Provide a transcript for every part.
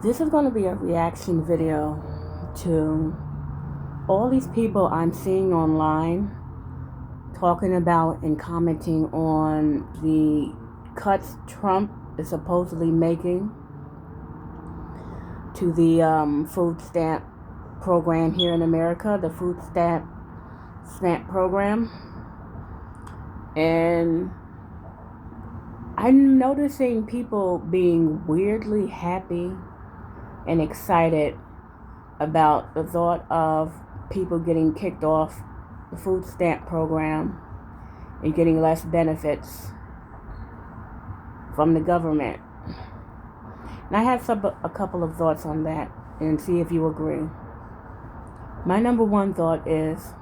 This is going to be a reaction video to all these people I'm seeing online talking about and commenting on the cuts Trump is supposedly making to the food stamp program here in America, the food stamp program. And I'm noticing people being weirdly happy and excited about the thought of people getting kicked off the food stamp program and getting less benefits from the government. And I have a couple of thoughts on that and see if you agree. My number one thought is,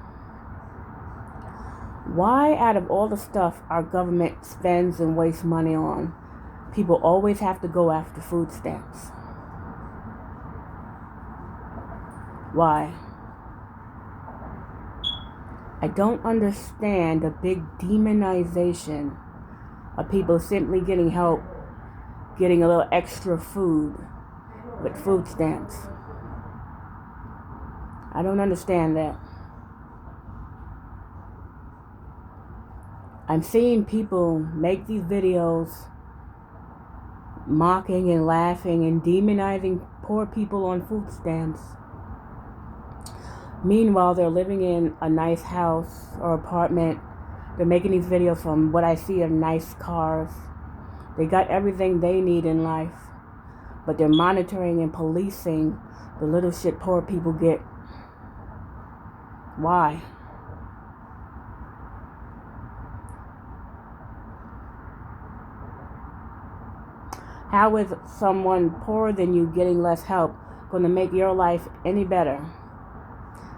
why out of all the stuff our government spends and wastes money on, people always have to go after food stamps? Why? I don't understand the big demonization of people simply getting help, getting a little extra food with food stamps. I don't understand that. I'm seeing people make these videos mocking and laughing and demonizing poor people on food stamps. Meanwhile, they're living in a nice house or apartment. They're making these videos from what I see are nice cars. They got everything they need in life, but they're monitoring and policing the little shit poor people get. Why? How is someone poorer than you getting less help going to make your life any better?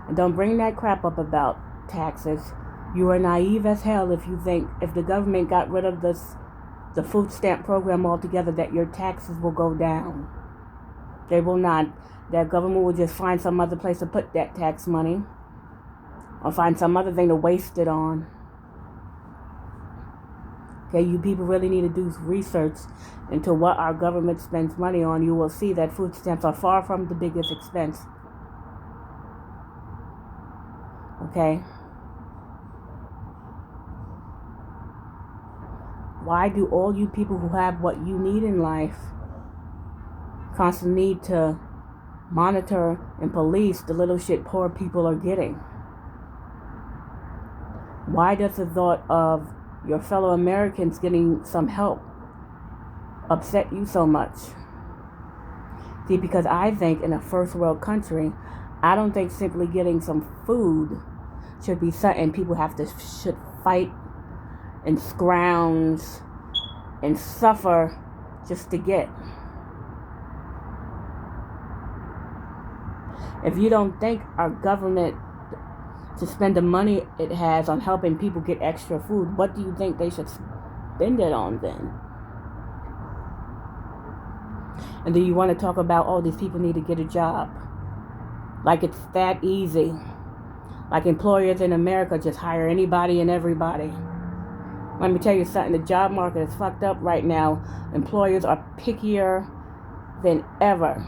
And don't bring that crap up about taxes. You are naive as hell if you think if the government got rid of the food stamp program altogether that your taxes will go down. They will not. That government will just find some other place to put that tax money or find some other thing to waste it on. Okay, you people really need to do research into what our government spends money on. You will see that food stamps are far from the biggest expense. Okay? Why do all you people who have what you need in life constantly need to monitor and police the little shit poor people are getting? Why does the thought of your fellow Americans getting some help upset you so much? See, because I think in a first world country, I don't think simply getting some food should be something people should fight and scrounge and suffer just to get. If you don't think our government to spend the money it has on helping people get extra food, what do you think they should spend it on then? And then you want to talk about, oh, these people need to get a job. Like it's that easy. Like employers in America just hire anybody and everybody. Let me tell you something, the job market is fucked up right now. Employers are pickier than ever.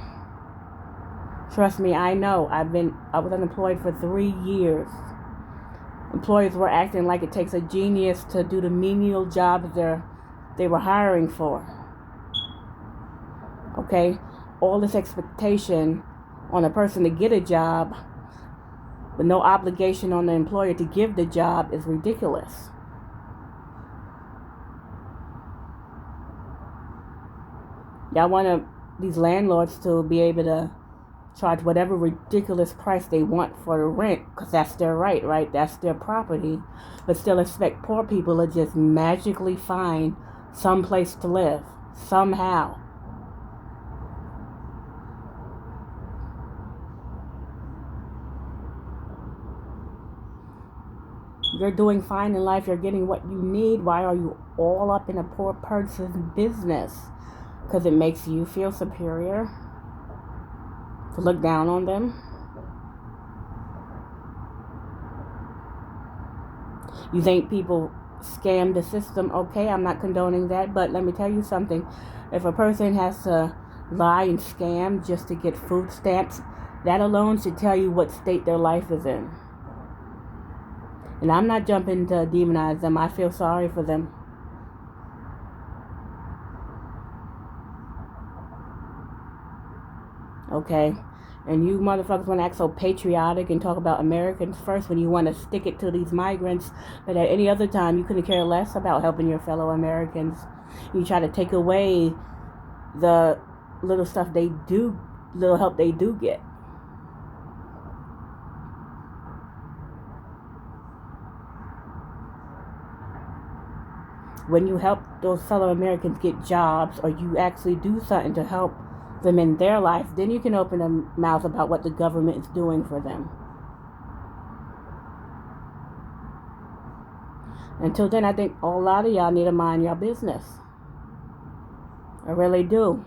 Trust me, I know. I was unemployed for 3 years. Employers were acting like it takes a genius to do the menial jobs they were hiring for. Okay? All this expectation on a person to get a job, but no obligation on the employer to give the job is ridiculous. Y'all want these landlords to be able to charge whatever ridiculous price they want for the rent, because that's their right? That's their property. But still expect poor people to just magically find some place to live, somehow. You're doing fine in life. You're getting what you need. Why are you all up in a poor person's business? Because it makes you feel superior? To look down on them? You think people scam the system? Okay, I'm not condoning that. But let me tell you something. If a person has to lie and scam just to get food stamps, that alone should tell you what state their life is in. And I'm not jumping to demonize them. I feel sorry for them. Okay? And you motherfuckers want to act so patriotic and talk about Americans first when you want to stick it to these migrants. But at any other time, you couldn't care less about helping your fellow Americans. You try to take away the little stuff they do, little help they do get. When you help those fellow Americans get jobs, or you actually do something to help them in their life, then you can open a mouth about what the government is doing for them. Until then, I think a lot of y'all need to mind your business. I really do.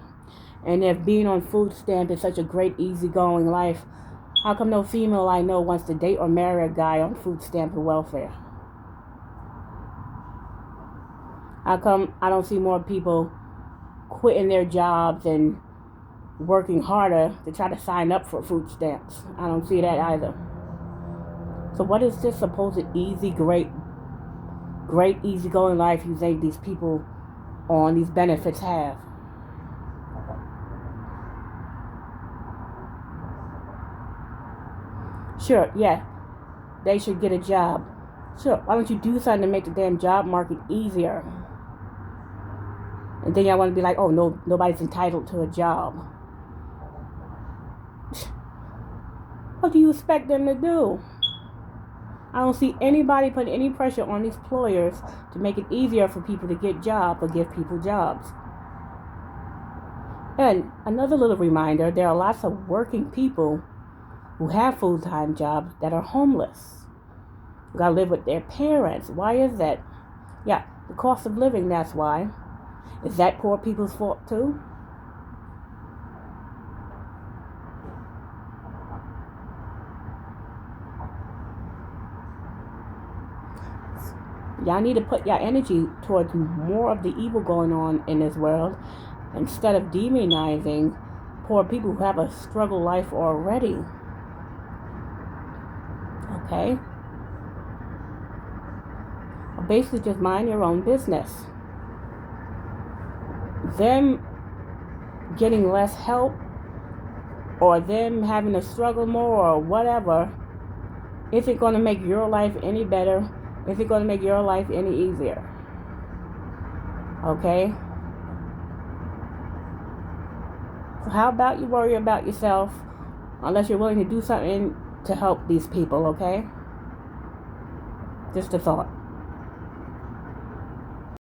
And if being on food stamp is such a great, easygoing life, how come no female I know wants to date or marry a guy on food stamp and welfare? How come I don't see more people quitting their jobs and working harder to try to sign up for food stamps? I don't see that either. So what is this supposed easy, great, easygoing life you think these people on these benefits have? Sure, yeah, they should get a job. Sure, why don't you do something to make the damn job market easier? And then y'all want to be like, oh, no, nobody's entitled to a job. What do you expect them to do? I don't see anybody putting any pressure on these employers to make it easier for people to get jobs or give people jobs. And another little reminder, there are lots of working people who have full-time jobs that are homeless. Who gotta live with their parents. Why is that? Yeah, the cost of living, that's why. Is that poor people's fault too? Y'all need to put your energy towards more of the evil going on in this world instead of demonizing poor people who have a struggle life already. Okay? Basically, just mind your own business. Them getting less help or them having to struggle more or whatever isn't going to make your life any better. Isn't going to make your life any easier. Okay? So how about you worry about yourself unless you're willing to do something to help these people, okay? Just a thought.